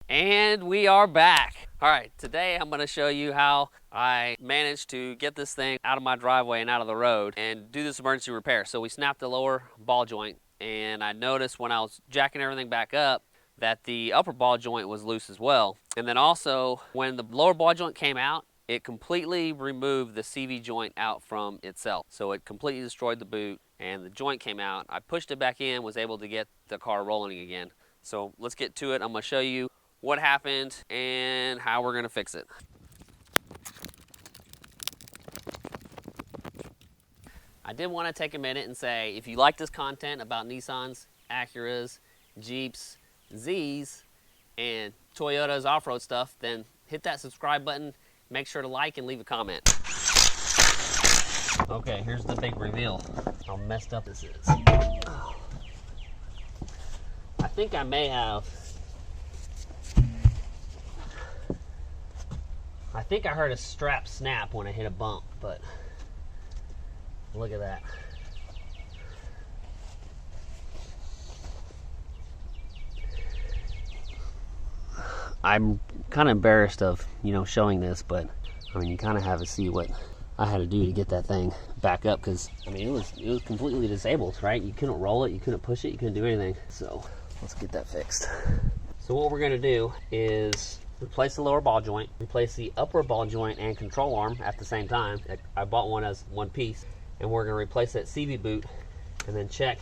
And we are back. All right, today I'm going to show you how I managed to get this thing out of my driveway and out of the road and do this emergency repair. So we snapped the lower ball joint, and I noticed when I was jacking everything back up that the upper ball joint was loose as well. And then also when the lower ball joint came out, it completely removed the CV joint out from itself. So it completely destroyed the boot and the joint came out. I pushed it back in, was able to get the car rolling again. So let's get to it. I'm going to show you what happened and how we're going to fix it. I did want to take a minute and say, if you like this content about Nissans, Acuras, Jeeps, Zs, and Toyota's off-road stuff, then hit that subscribe button, make sure to like and leave a comment. Okay, here's the big reveal. How messed up this is. Oh. I think I may have... I think I heard a strap snap when I hit a bump, but look at that. I'm kind of embarrassed of, showing this, but I mean, you kind of have to see what I had to do to get that thing back up, because I mean, it was completely disabled, right? You couldn't roll it, you couldn't push it, you couldn't do anything. So let's get that fixed. So what we're going to do is replace the lower ball joint, replace the upper ball joint and control arm at the same time. I bought one as one piece, and we're going to replace that CV boot and then check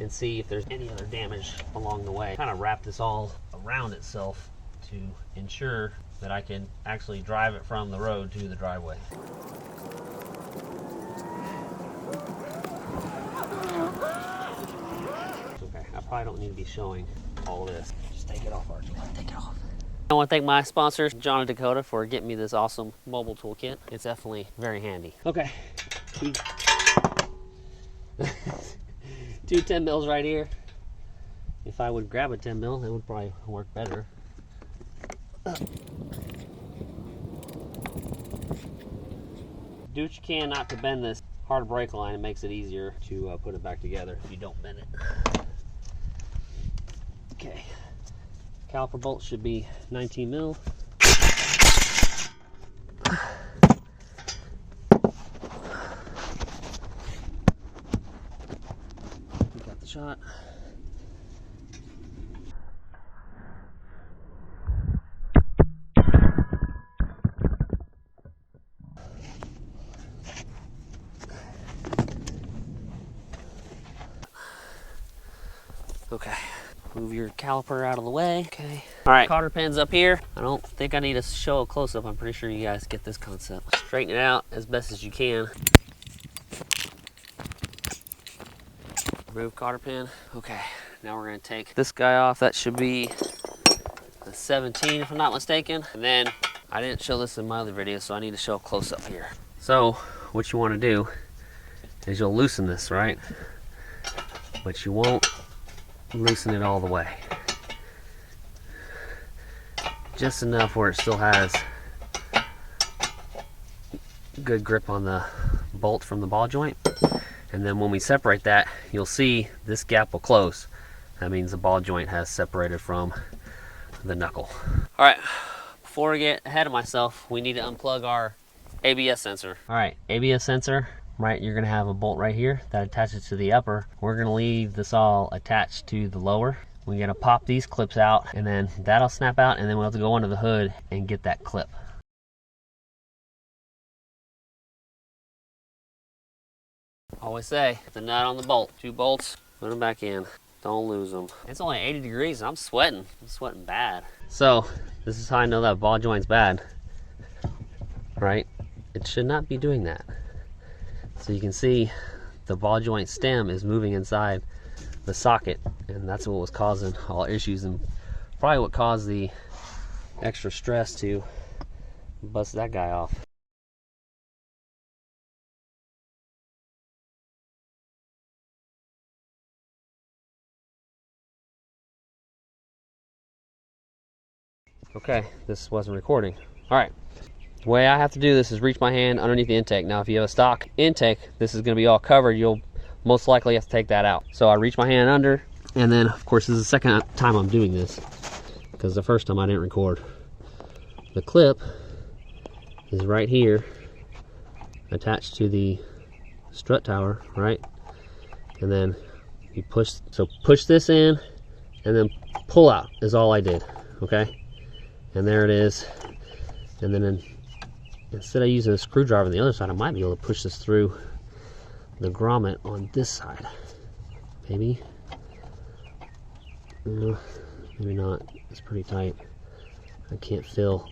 and see if there's any other damage along the way. Kind of wrap this all around itself to ensure that I can actually drive it from the road to the driveway. Okay, I probably don't need to be showing all this. Just take it off, Archie. Take it off. I want to thank my sponsors, John and Dakota, for getting me this awesome mobile toolkit. It's definitely very handy. Okay, two 10 mils right here. If I would grab a 10 mil, it would probably work better. Do what you can not to bend this hard brake line. It makes it easier to put it back together if you don't bend it. Okay. Caliper bolt should be 19 mil. Got the shot. Okay. Move your caliper out of the way. Okay. All right, cotter pin's up here. I don't think I need to show a close-up. I'm pretty sure you guys get this concept. Straighten it out as best as you can. Remove cotter pin. Okay, now we're gonna take this guy off. That should be a 17 if I'm not mistaken. And then, I didn't show this in my other video, so I need to show a close-up here. So, what you wanna do is you'll loosen this, right? But you won't loosen it all the way. Just enough where it still has good grip on the bolt from the ball joint. And then when we separate that, you'll see this gap will close. That means the ball joint has separated from the knuckle. All right, before I get ahead of myself, we need to unplug our ABS sensor. All right, ABS sensor. Right, you're gonna have a bolt right here that attaches to the upper. We're gonna leave this all attached to the lower. We're gonna pop these clips out, and then that'll snap out, and then we'll have to go under the hood and get that clip. Always say, the nut on the bolt. 2 bolts, put them back in. Don't lose them. It's only 80 degrees and I'm sweating. I'm sweating bad. So, this is how I know that ball joint's bad. Right? It should not be doing that. So you can see the ball joint stem is moving inside the socket, and that's what was causing all issues, and probably what caused the extra stress to bust that guy off. Okay, this wasn't recording. All right. The way I have to do this is reach my hand underneath the intake. Now, if you have a stock intake, this is going to be all covered. You'll most likely have to take that out. So I reach my hand under, and then, of course, this is the second time I'm doing this. because the first time I didn't record. The clip is right here, attached to the strut tower, right? And then you push this in, and then pull out is all I did, okay? And there it is. And then instead of using a screwdriver on the other side, I might be able to push this through the grommet on this side. Maybe. No, maybe not. It's pretty tight. I can't feel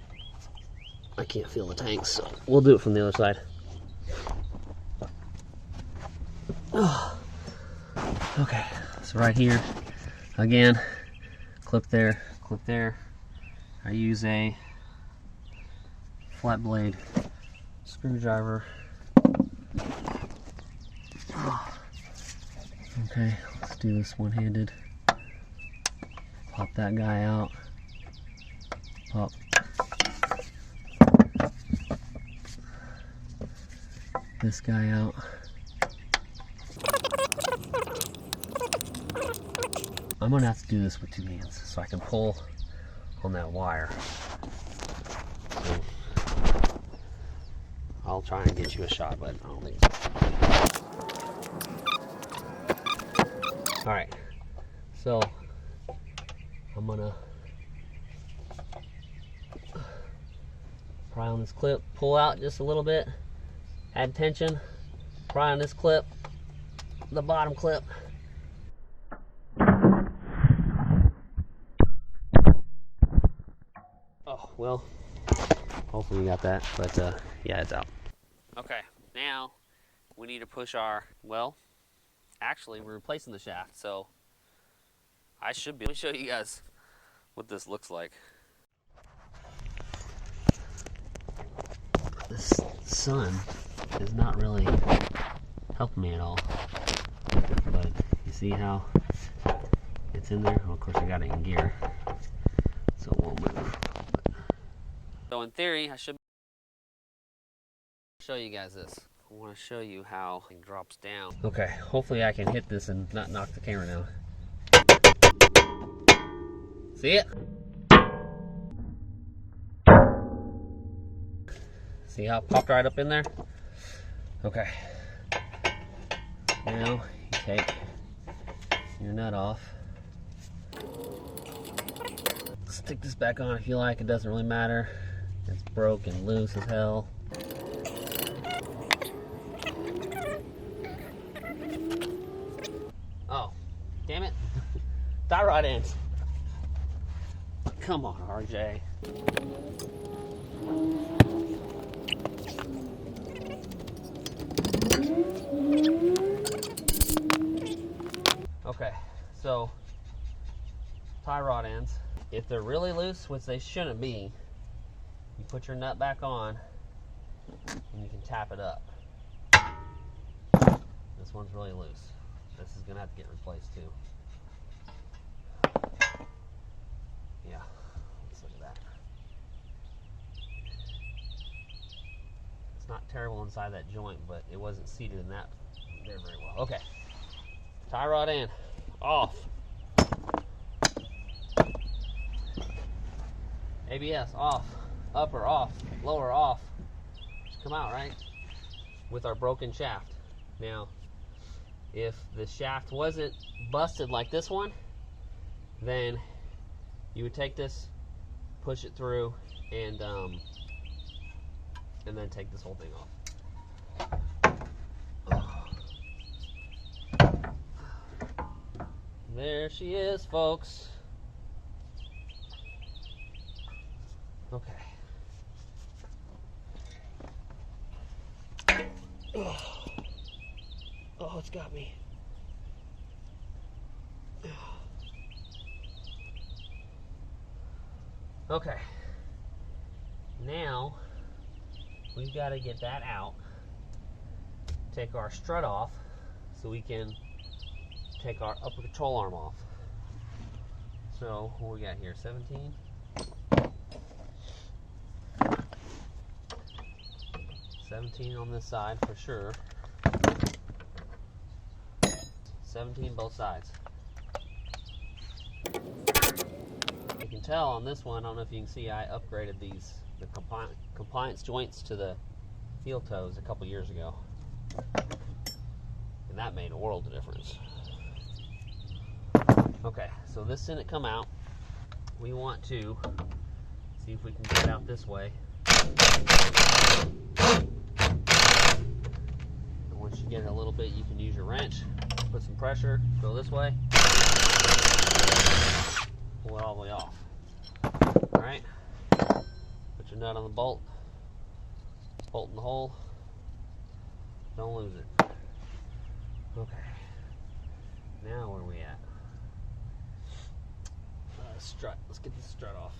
the tanks, so we'll do it from the other side. Oh. Okay, so right here, again, clip there, clip there. I use a flat blade screwdriver. Okay, let's do this one-handed. Pop that guy out. Pop. This guy out. I'm gonna have to do this with two hands so I can pull on that wire. So I'll try and get you a shot, but I don't think so. Alright, so I'm gonna pry on this clip, pull out just a little bit, add tension, pry on this clip, the bottom clip. Oh, well, hopefully you got that, but yeah, it's out. Okay, now we need to push our, well, actually we're replacing the shaft, so I should be, let me show you guys what this looks like. This sun is not really helping me at all, but you see how it's in there? Well, of course I got it in gear, so it won't move. So in theory, I should show you guys this. I want to show you how it drops down. Okay, hopefully I can hit this and not knock the camera down. See it? See how it popped right up in there? Okay. Now you take your nut off. Stick this back on if you like, it doesn't really matter. It's broken loose as hell. Oh, damn it. Tie rod ends. Come on, RJ. Okay, so tie rod ends. If they're really loose, which they shouldn't be, you put your nut back on and you can tap it up. This one's really loose. This is gonna have to get replaced too. Yeah, let's look at that. It's not terrible inside that joint, but it wasn't seated in that there very well. Okay, tie rod in, off. ABS off, upper off, lower off. Come out, right? With our broken shaft. Now, if the shaft wasn't busted like this one, then you would take this, push it through, and then take this whole thing off. There she is, folks. Okay. Oh, it's got me. Okay. Now, we've got to get that out. Take our strut off so we can take our upper control arm off. So, what we got here? 17? 17 on this side for sure. 17 both sides. You can tell on this one, I don't know if you can see, I upgraded the compliance joints to the heel toes a couple years ago. And that made a world of difference. Okay, so this didn't come out. We want to see if we can get it out this way. And once you get it a little bit, you can use your wrench, put some pressure, go this way, pull it all the way off. Alright, put your nut on the bolt in the hole, don't lose it. Okay, now where are we at? Strut, let's get this strut off.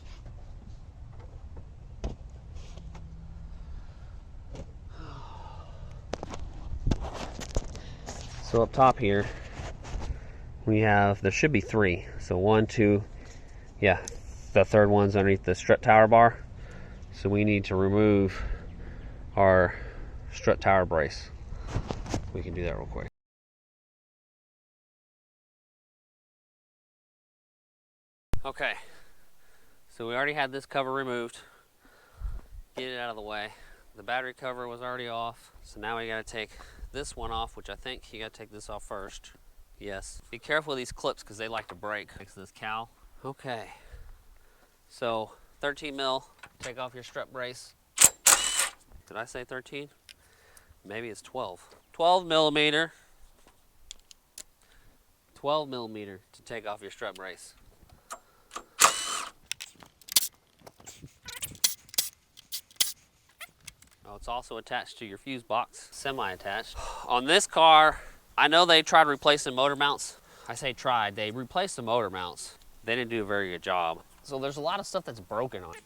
So up top here, we have, there should be 3. So 1, 2, yeah, the third one's underneath the strut tower bar. So we need to remove our strut tower brace. We can do that real quick. Okay, so we already had this cover removed. Get it out of the way. The battery cover was already off, so now we gotta take this one off, which I think you gotta take this off first. Yes. Be careful with these clips because they like to break next to this cowl. Okay, so 13 mil, take off your strut brace. Did I say 13? Maybe it's 12. 12 millimeter. 12 millimeter to take off your strut brace. Oh, it's also attached to your fuse box, semi-attached. On this car, I know they tried replacing motor mounts. I say tried, they replaced the motor mounts. They didn't do a very good job. So there's a lot of stuff that's broken on it.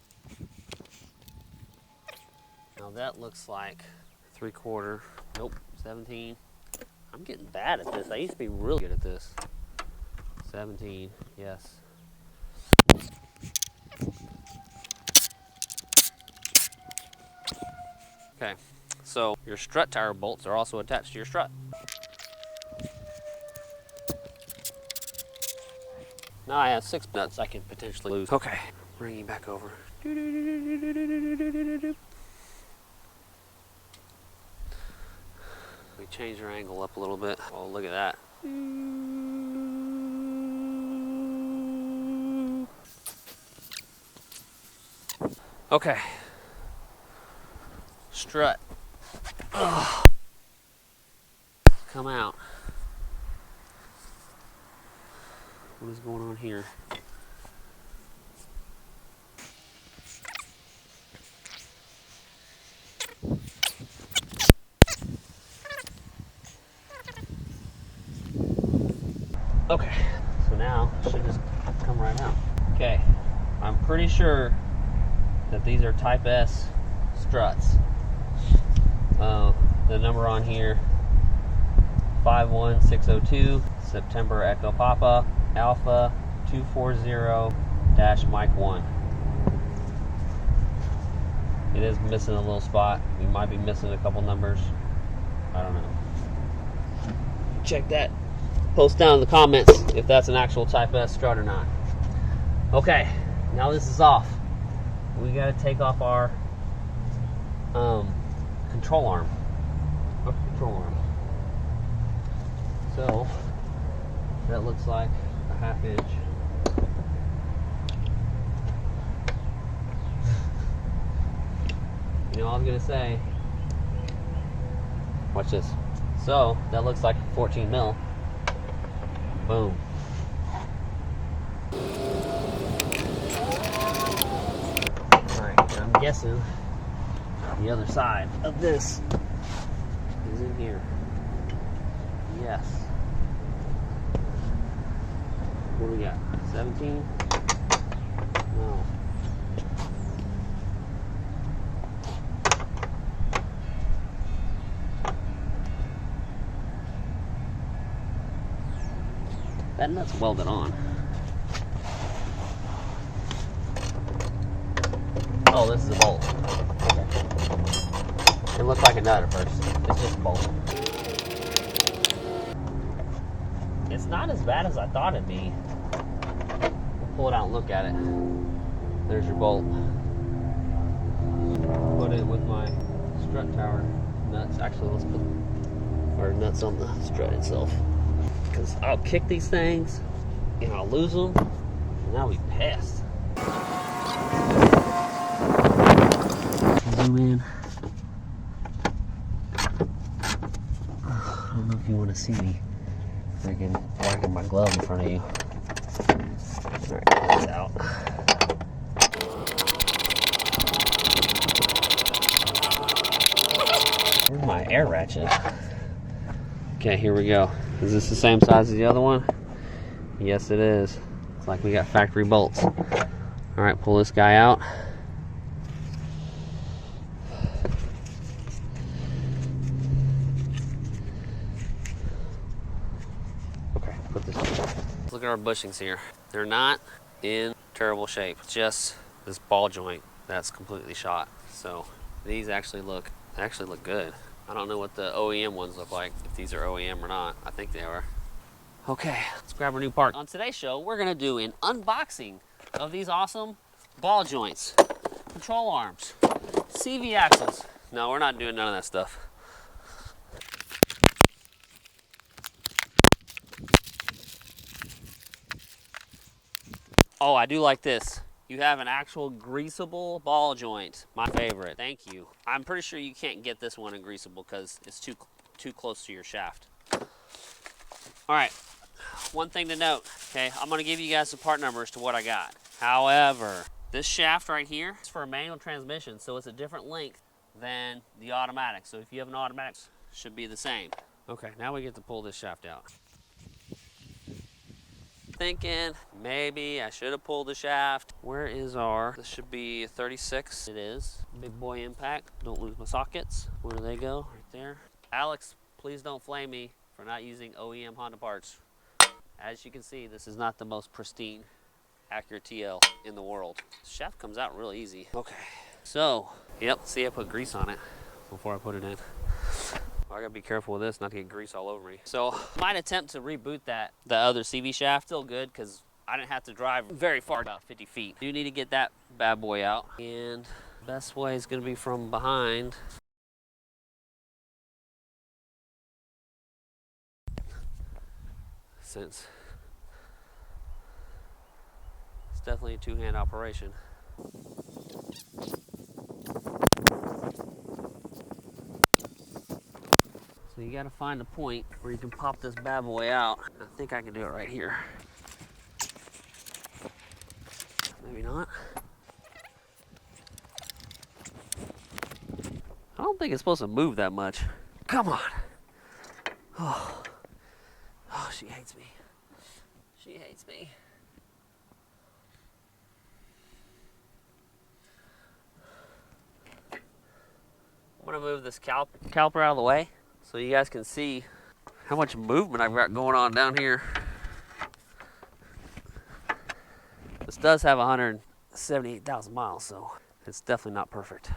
Now that looks like 3/4, nope, 17. I'm getting bad at this. I used to be really good at this. 17, yes. Okay, so your strut tower bolts are also attached to your strut. Now I have 6 nuts I can potentially lose. Okay, bring you back over. We change our angle up a little bit. Oh, look at that. Okay. Strut. Ugh. Come out. What is going on here? Okay, so now it should just come right out. Okay, I'm pretty sure that these are Type S struts. The number on here, 51602, September Echo Papa, Alpha 240-Mike 1. It is missing a little spot. We might be missing a couple numbers. I don't know. Check that. Post down in the comments if that's an actual Type S strut or not. Okay, now this is off. We got to take off our control arm. So that looks like a 1/2 inch. You know, I was gonna say, watch this. So that looks like 14 mil. Boom. Alright, I'm guessing the other side of this is in here. Yes. What do we got? 17? No. That nut's welded on. Oh, this is a bolt. Okay. It looked like a nut at first. It's just a bolt. It's not as bad as I thought it'd be. pull it out and look at it. There's your bolt. Put it with my strut tower nuts. Actually, let's put our nuts on the strut itself, because I'll kick these things and I'll lose them and I'll be pissed. Zoom in. I don't know if you want to see me freaking whacking my glove in front of you. Alright, get this out. Where's my air ratchet? Okay, here we go. Is this the same size as the other one? Yes, it is. It's like we got factory bolts. Alright, pull this guy out. Okay, put this on. Look at our bushings here. They're not in terrible shape. Just this ball joint that's completely shot. So these actually look good. I don't know what the OEM ones look like, if these are OEM or not. I think they are. Okay, let's grab our new part. On today's show, we're gonna do an unboxing of these awesome ball joints, control arms, CV axles. No, we're not doing none of that stuff. Oh, I do like this. You have an actual greasable ball joint. My favorite. Thank you. I'm pretty sure you can't get this one in greasable because it's too close to your shaft. All right, one thing to note, okay, I'm gonna give you guys the part numbers to what I got. However, this shaft right here is for a manual transmission, so it's a different length than the automatic. So if you have an automatic, it should be the same. Okay, now we get to pull this shaft out. Thinking maybe I should have pulled the shaft. Where is our, this should be 36. It is. Big boy impact. Don't lose my sockets. Where do they go? Right there. Alex, please don't flame me for not using OEM Honda parts. As you can see, this is not the most pristine Acura TL in the world. The shaft comes out real easy. Okay, so, yep, see I put grease on it before I put it in. I gotta be careful with this not to get grease all over me. So, might attempt to reboot the other CV shaft. Still good, because I didn't have to drive very far, about 50 feet. You need to get that bad boy out. And best way is gonna be from behind. Since it's definitely a two-hand operation. So you gotta find a point where you can pop this bad boy out. I think I can do it right here. Maybe not. I don't think it's supposed to move that much. Come on. Oh, she hates me. She hates me. I'm gonna move this caliper out of the way so you guys can see how much movement I've got going on down here. This does have 178,000 miles, so it's definitely not perfect.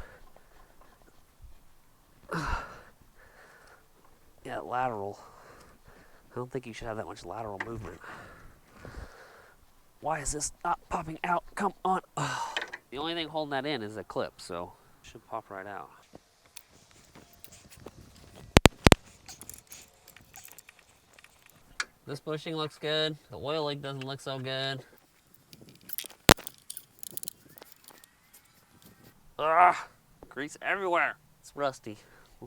Yeah, lateral. I don't think you should have that much lateral movement. Why is this not popping out? Come on. Oh. The only thing holding that in is a clip, so it should pop right out. This bushing looks good. The oil leak doesn't look so good. Ah, grease everywhere. It's rusty.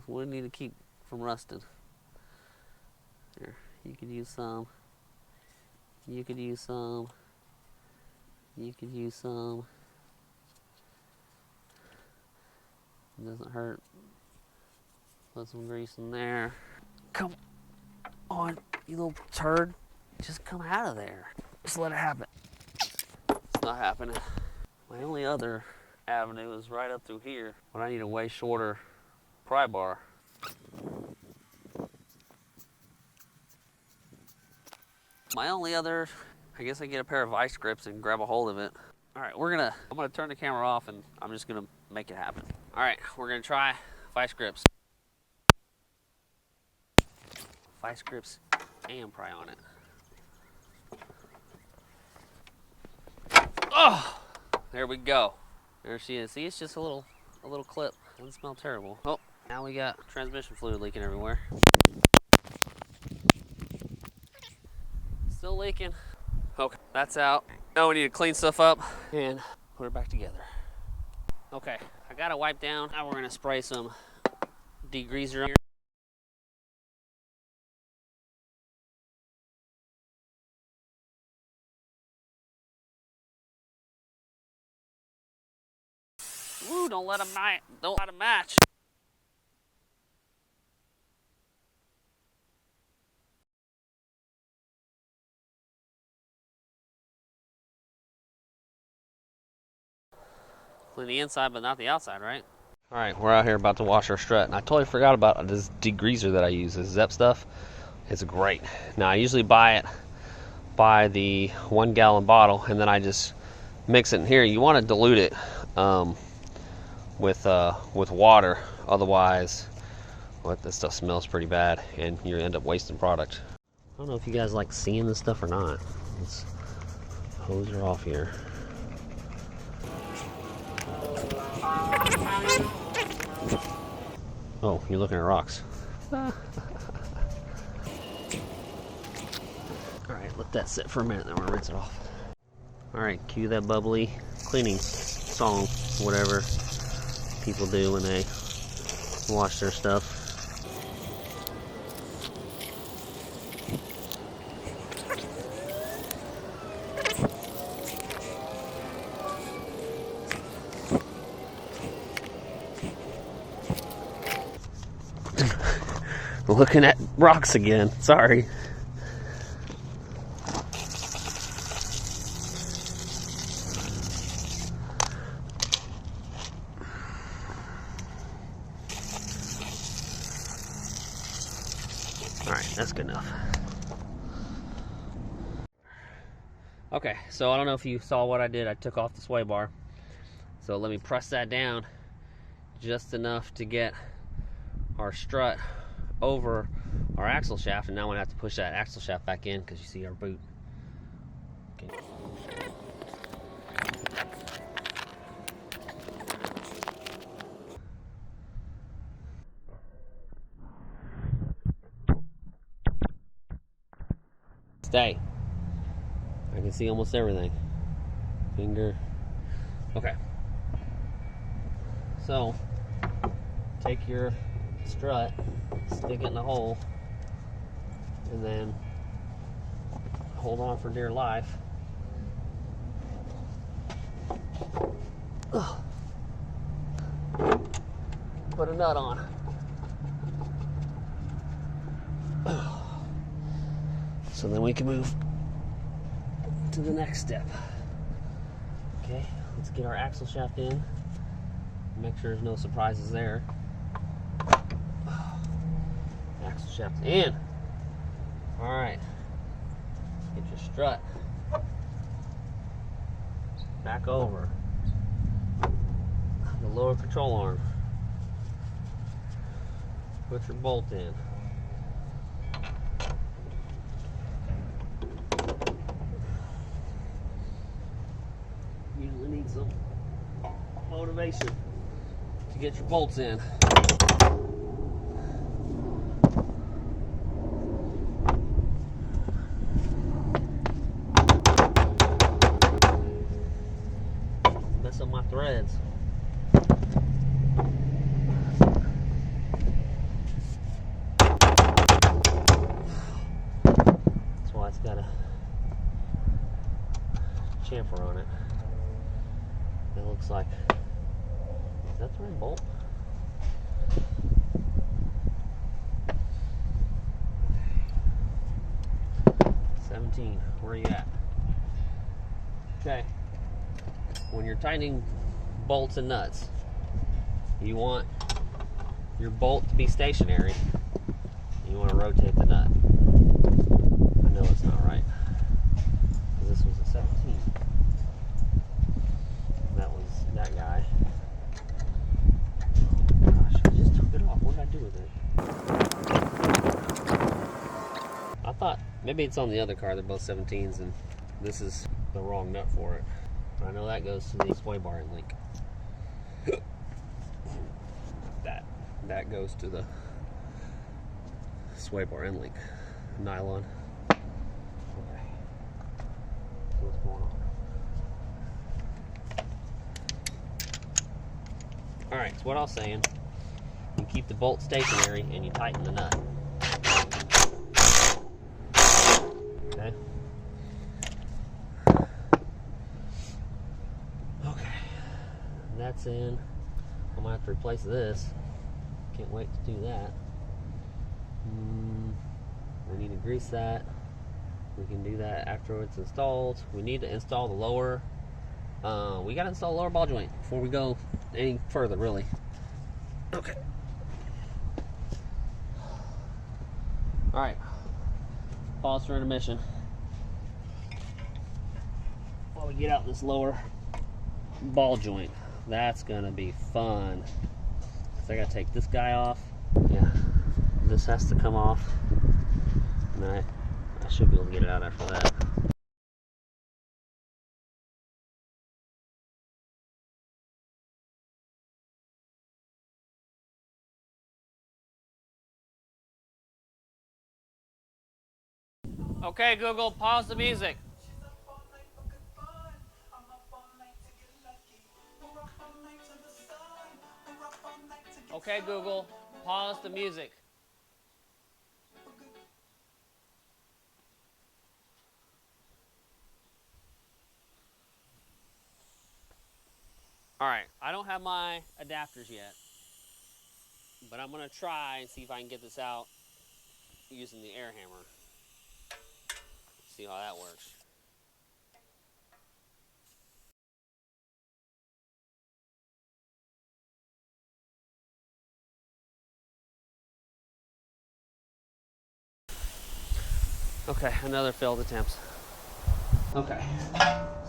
We need to keep from rusting. Here, you could use some. You could use some. You could use some. It doesn't hurt. Put some grease in there. Come on, you little turd. Just come out of there. Just let it happen. It's not happening. My only other avenue is right up through here, but I need a way shorter pry bar. My only other, I guess I get a pair of vice grips and grab a hold of it. All right, I'm gonna turn the camera off and I'm just gonna make it happen. All right, we're gonna try vice grips. Vice grips and pry on it. Oh, there we go. There she is. See, it's just a little clip. Doesn't smell terrible. Oh, now we got transmission fluid leaking everywhere. Still leaking. Okay, that's out. Now we need to clean stuff up and put it back together. Okay, I got it wiped down. Now we're gonna spray some degreaser on here. Ooh, don't let them match. Clean the inside, but not the outside, right? All right, we're out here about to wash our strut, and I totally forgot about this degreaser that I use. This Zep stuff. It's great. Now I usually buy the 1 gallon bottle, and then I just mix it in here. You want to dilute it with water, otherwise, this stuff smells pretty bad, and you end up wasting product. I don't know if you guys like seeing this stuff or not. Let's hose her off here. Oh, you're looking at rocks. Alright, let that sit for a minute, then we're gonna rinse it off. Alright, cue that bubbly cleaning song, whatever people do when they wash their stuff. Looking at rocks again, sorry. Alright, that's good enough. Okay, so I don't know if you saw what I did. I took off the sway bar. So let me press that down just enough to get our strut over our axle shaft, and now I'm gonna have to push that axle shaft back in because you see our boot. Okay. Stay. I can see almost everything. Finger. Okay. So take your strut, stick it in the hole, and then hold on for dear life. Ugh. Put a nut on. Ugh. So then we can move to the next step. Okay, let's get our axle shaft in. Make sure there's no surprises there. Axle shaft in. Alright. Get your strut back over the lower control arm. Put your bolt in. Usually need some motivation to get your bolts in. Mess up my threads. That's why it's got a chamfer on it. It looks like, is that the right bolt? Where are you at? Okay. When you're tightening bolts and nuts, you want your bolt to be stationary. You want to rotate the nut. I know it's not right, because this was a 17. That was that guy. Gosh, I just took it off. What did I do with it? I thought maybe it's on the other car. They're both 17s, and this is the wrong nut for it. I know that goes to the sway bar and link. That goes to the sway bar end link. Nylon. Okay. So what's going on? Alright, so what I was saying, you keep the bolt stationary and you tighten the nut. Okay. Okay. That's in. I'm gonna have to replace this. Can't wait to do that. We need to grease that. We can do that after it's installed. We need to install the lower. We gotta install the lower ball joint before we go any further, really. Okay. All right. Pause for intermission. While we get out this lower ball joint, that's gonna be fun. So I gotta take this guy off. Yeah, this has to come off, and I should be able to get it out after that. Okay, Google, pause the music. Okay, Google, pause the music. All right, I don't have my adapters yet, but I'm gonna try and see if I can get this out using the air hammer. See how that works. Okay, another failed attempt. Okay,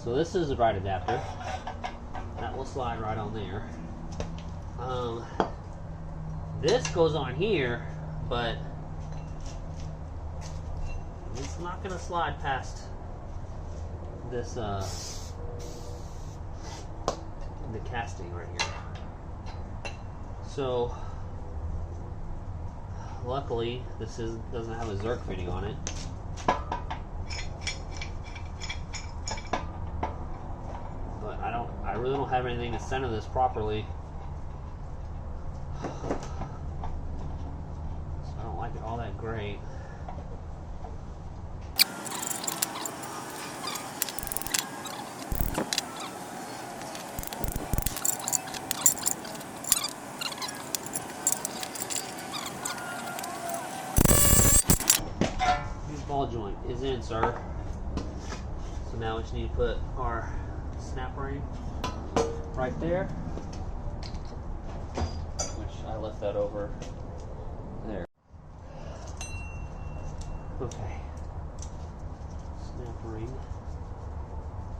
so this is the right adapter. That will slide right on there. This goes on here, but it's not gonna slide past this, the casting right here. So, luckily, this doesn't have a Zerk fitting on it. But I really don't have anything to center this properly. So I don't like it all that great. Ball joint is in, sir. So now we just need to put our snap ring right there, which I left that over there. Okay. Snap ring.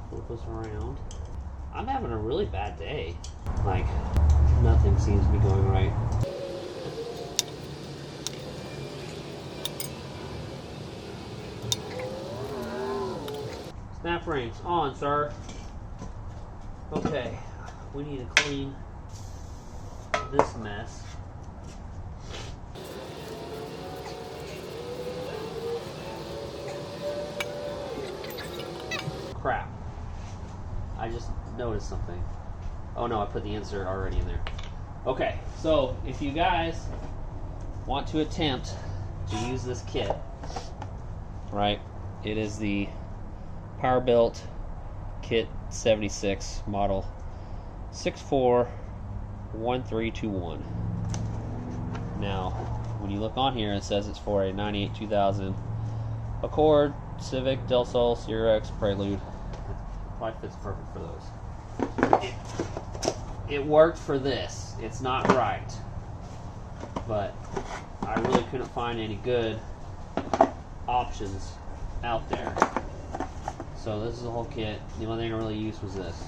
Flip us around. I'm having a really bad day. Like, nothing seems to be going right. Snap rings on, sir. Okay, we need to clean this mess. Crap. I just noticed something. Oh no, I put the insert already in there. Okay, so if you guys want to attempt to use this kit, right, it is the Powerbuilt Kit 76 model 641321. Now, when you look on here, it says it's for a 98 2000 Accord, Civic, Del Sol, Sierra X, Prelude. It probably fits perfect for those. It worked for this. It's not right, but I really couldn't find any good options out there. So this is the whole kit. The only thing I really used was this.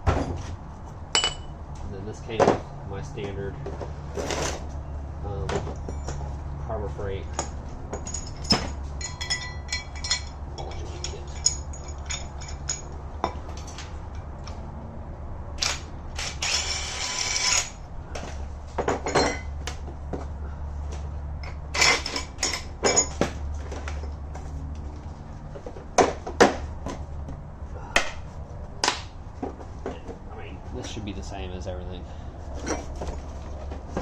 And then this came with my standard Harbor Freight ball joint kit. I mean, this should be the same as everything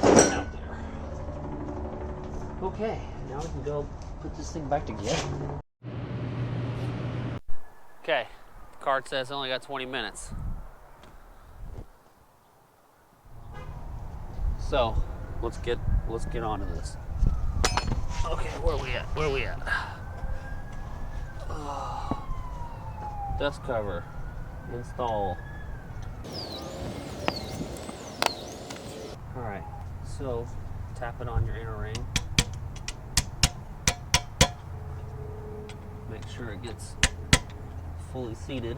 out there. Okay, now we can go put this thing back together. Okay, the card says I only got 20 minutes. So, let's get on to this. Okay, where are we at? Where are we at? Dust cover. Install. Alright, so tap it on your inner ring. Make sure it gets fully seated.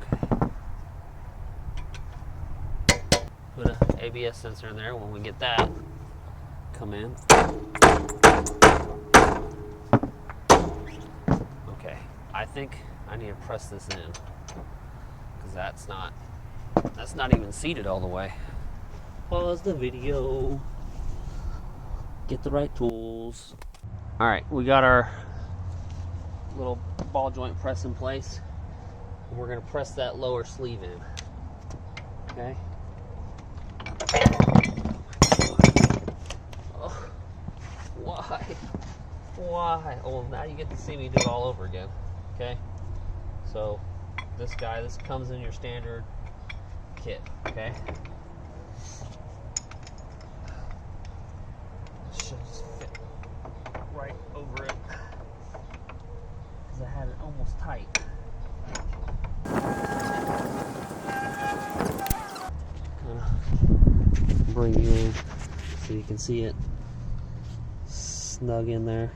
Okay. Put an ABS sensor in there. When we get that, come in. Okay, I think I need to press this in because that's not even seated all the way. Pause the video. Get the right tools. All right, we got our little ball joint press in place. We're gonna press that lower sleeve in. Okay. Oh, why? Why? Oh, now you get to see me do it all over again. Okay. So this comes in your standard kit. Okay. Should just fit right over it because I had it almost tight. Bring you in so you can see it snug in there.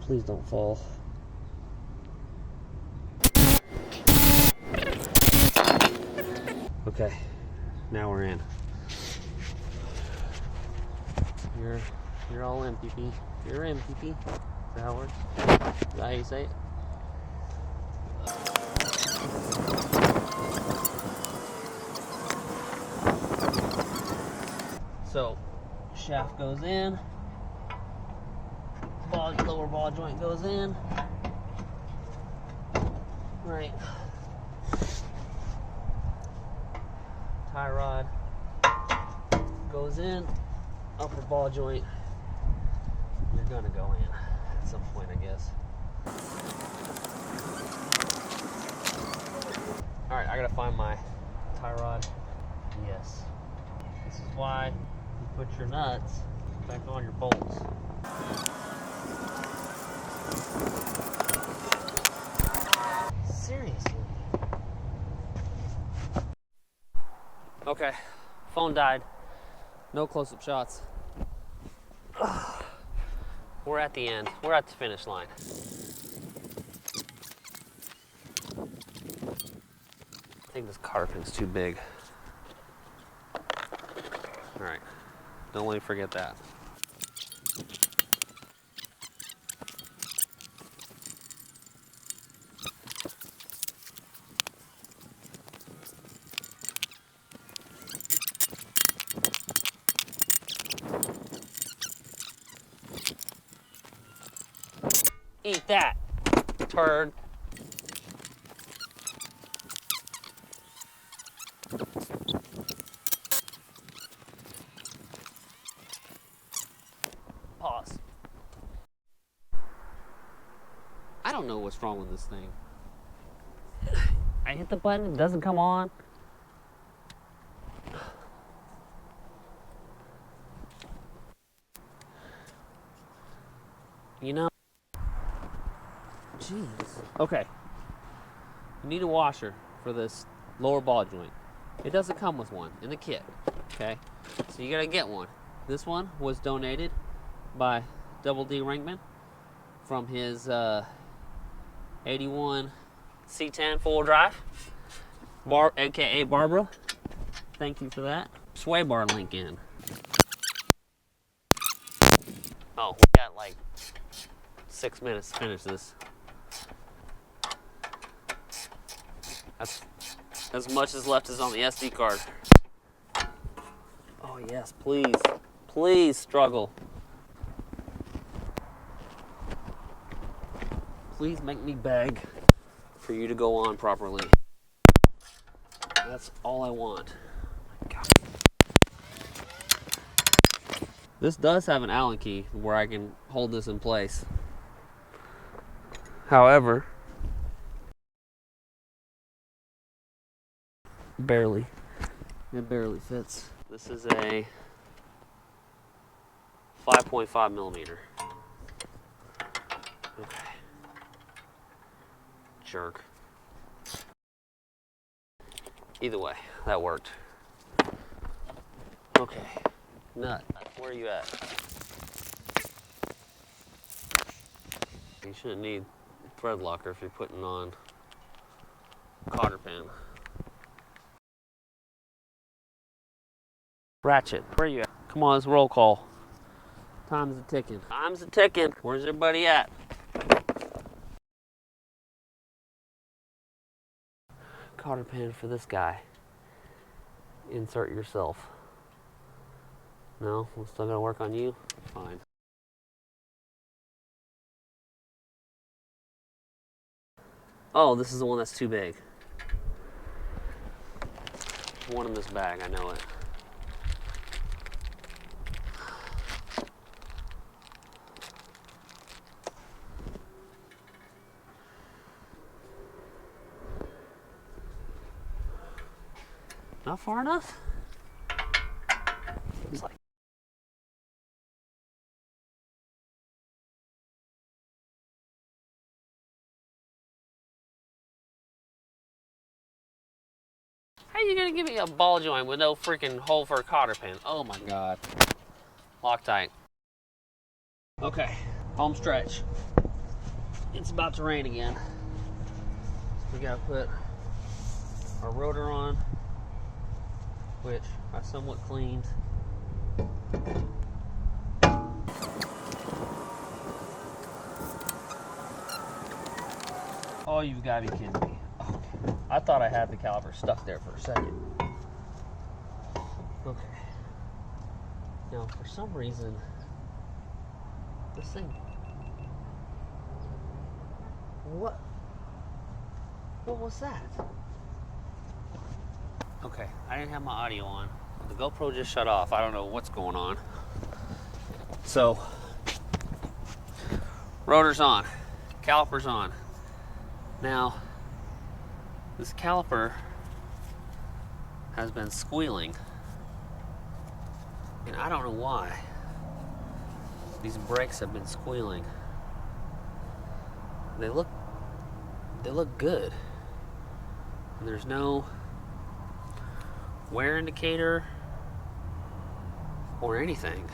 Please don't fall. Okay, now we're in. You're all in, PP. You're in, PP. Is that how it works? Is that how you say it? So, shaft goes in, lower ball joint goes in, right, tie rod goes in, upper ball joint, you're gonna go in at some point, I guess. Alright, I gotta find my tie rod. Yes. This is why you put your nuts back on your bolts. Seriously. Okay, phone died. No close-up shots. We're at the end. We're at the finish line. I think this carpet's too big. All right, don't let me forget that. Eat that, turd. Pause. I don't know what's wrong with this thing. I hit the button, it doesn't come on. You know, jeez. Okay, you need a washer for this lower ball joint. It doesn't come with one in the kit, okay? So you gotta get one. This one was donated by Double D Ringman from his 81 C10 four-wheel drive, aka Barbara. Thank you for that. Sway bar link in. Oh, we got like 6 minutes to finish this. That's as much as left is on the SD card. Oh yes, please. Please struggle. Please make me beg. for you to go on properly. That's all I want. God. This does have an Allen key where I can hold this in place. However, barely. It barely fits. This is a 5.5 millimeter. Okay. Jerk. Either way, that worked. Okay. Nut, where are you at? You shouldn't need thread locker if you're putting on cotter pin. Ratchet, where are you at? Come on, it's roll call. Time's a ticking. Time's a ticking. Where's everybody at? Cotter pin for this guy. Insert yourself. No, we're still gonna work on you? Fine. Oh, this is the one that's too big. One in this bag, I know it. Not far enough? He's like, how you gonna give me a ball joint with no freaking hole for a cotter pin? Oh my God. Loctite. Okay, home stretch. It's about to rain again. We gotta put our rotor on, which I somewhat cleaned. Oh, you've got to be kidding me. Okay. I thought I had the caliper stuck there for a second. Okay. Now, for some reason, this thing... What was that? Okay, I didn't have my audio on. The GoPro just shut off. I don't know what's going on. So, rotor's on, caliper's on. Now, this caliper has been squealing, and I don't know why. These brakes have been squealing. They look good. And there's no wear indicator or anything.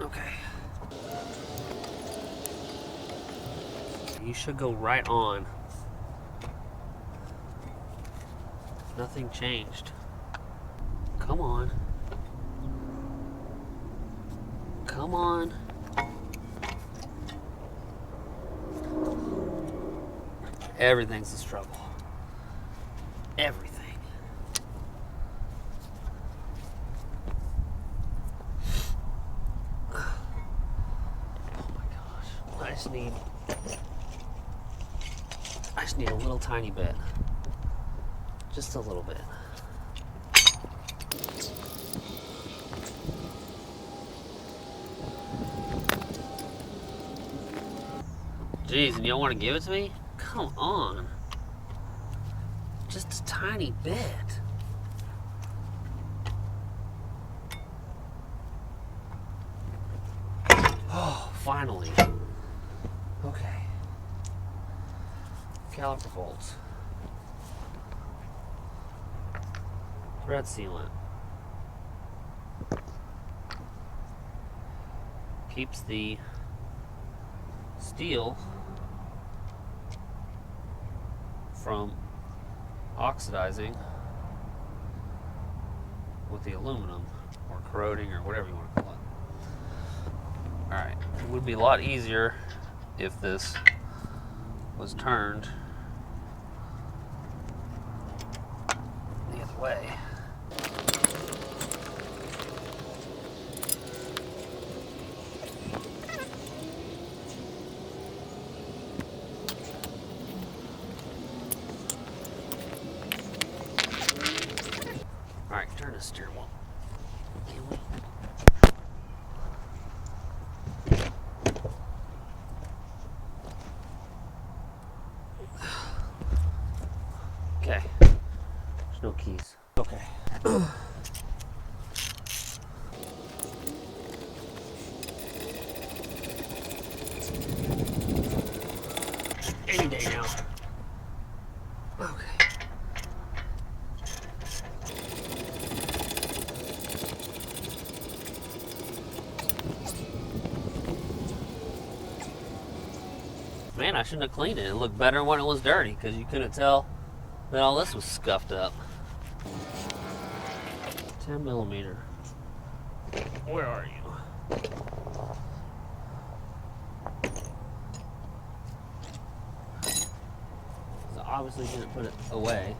Okay. You should go right on. Nothing changed. Come on. Come on. Everything's a struggle. Everything. Oh my gosh. I just need a little tiny bit. Just a little bit. Jeez, and you don't want to give it to me? Come on. Just a tiny bit. Oh, finally. Okay. Caliper bolts. Thread sealant. Keeps the steel from oxidizing with the aluminum or corroding or whatever you want to call it. Alright, it would be a lot easier if this was turned the other way. the steering wheel. Can we? Okay. There's no keys. Okay. Any day now. Okay. Man, I shouldn't have cleaned it. It looked better when it was dirty because you couldn't tell that all this was scuffed up. 10 millimeter. Where are you? So obviously didn't put it away.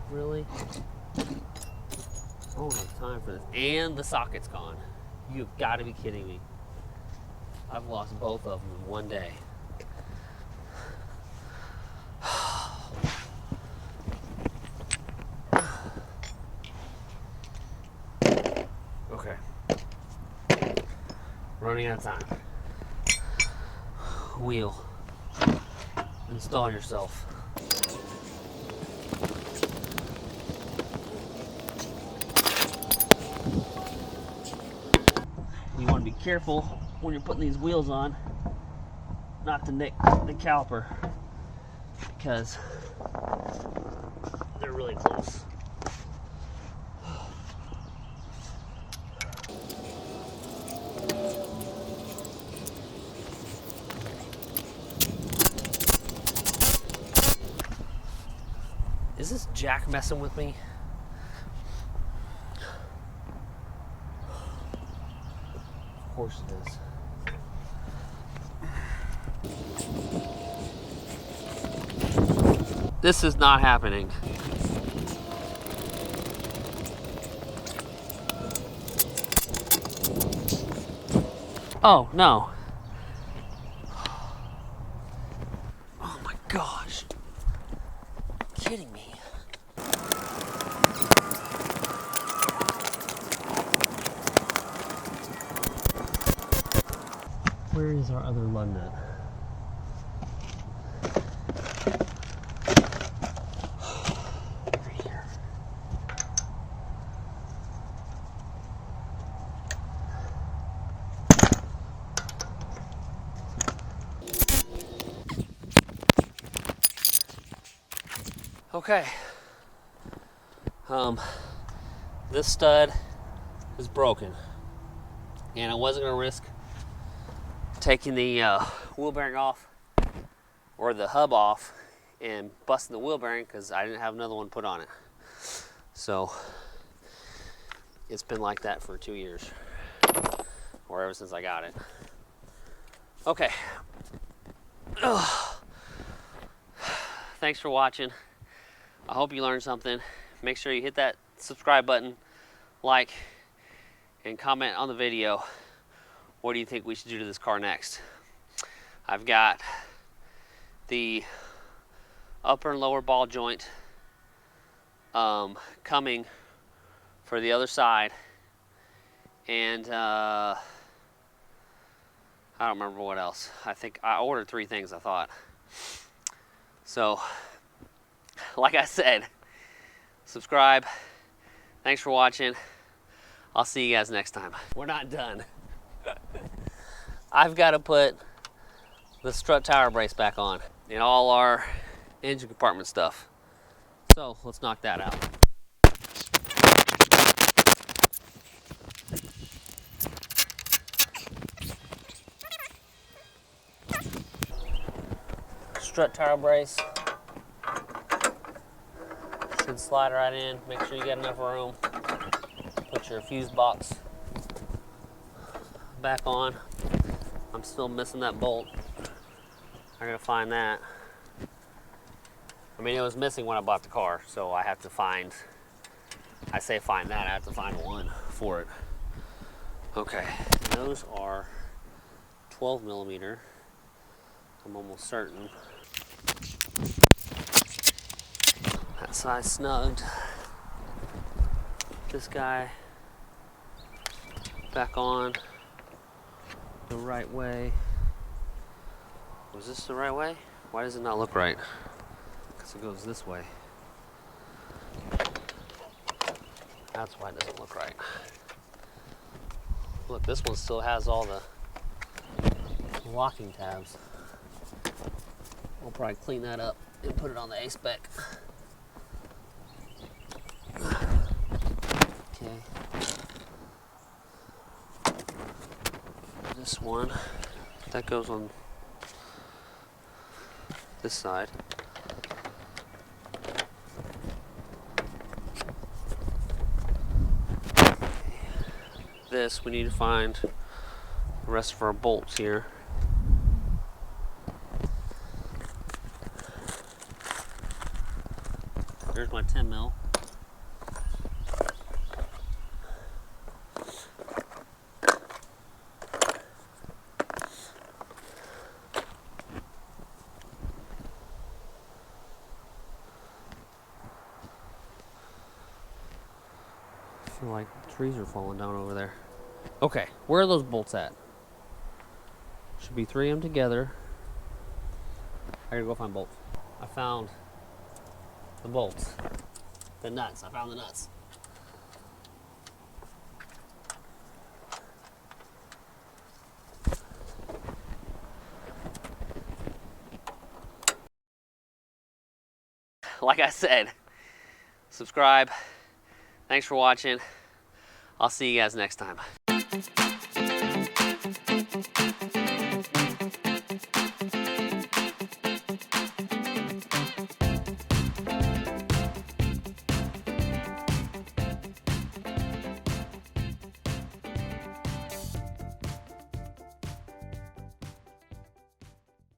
Really? I don't have time for this. And the socket's gone. You've got to be kidding me. I've lost both of them in one day. Okay. Running out of time. Wheel. Install yourself. You want to be careful when you're putting these wheels on not to nick the caliper because they're really close. Is this jack messing with me? Of course it is. This is not happening. Oh, no. Oh my gosh. Kidding me. Where is our other lug nut? Right here. Okay. This stud is broken, and I wasn't gonna risk taking the wheel bearing off or the hub off and busting the wheel bearing because I didn't have another one put on it. So it's been like that for 2 years, or ever since I got it. Okay. Ugh. Thanks for watching. I hope you learned something. Make sure you hit that subscribe button, like, and comment on the video. What do you think we should do to this car next? I've got the upper and lower ball joint coming for the other side, and I don't remember what else. I think I ordered 3 things, I thought. So, like I said, subscribe. Thanks for watching. I'll see you guys next time. We're not done. I've got to put the strut tower brace back on and all our engine compartment stuff. So let's knock that out. Strut tower brace. Should slide right in. Make sure you got enough room. Put your fuse box back on. I'm still missing that bolt. I gotta find that. I mean, it was missing when I bought the car, so I have to find, I say find that, I have to find one for it. Okay, those are 12 millimeter. I'm almost certain. That So I snugged this guy back on the right way. Was this the right way? Why does it not look right? Because it goes this way. That's why it doesn't look right. Look, this one still has all the locking tabs. We'll probably clean that up and put it on the A-spec. Okay. This one, that goes on this side. This, we need to find the rest of our bolts here. There's my 10 mil. I feel like trees are falling down over there. Okay, where are those bolts at? Should be 3 of them together. I gotta go find bolts. I found the bolts. The nuts. I found the nuts. Like I said, subscribe. Thanks for watching. I'll see you guys next time.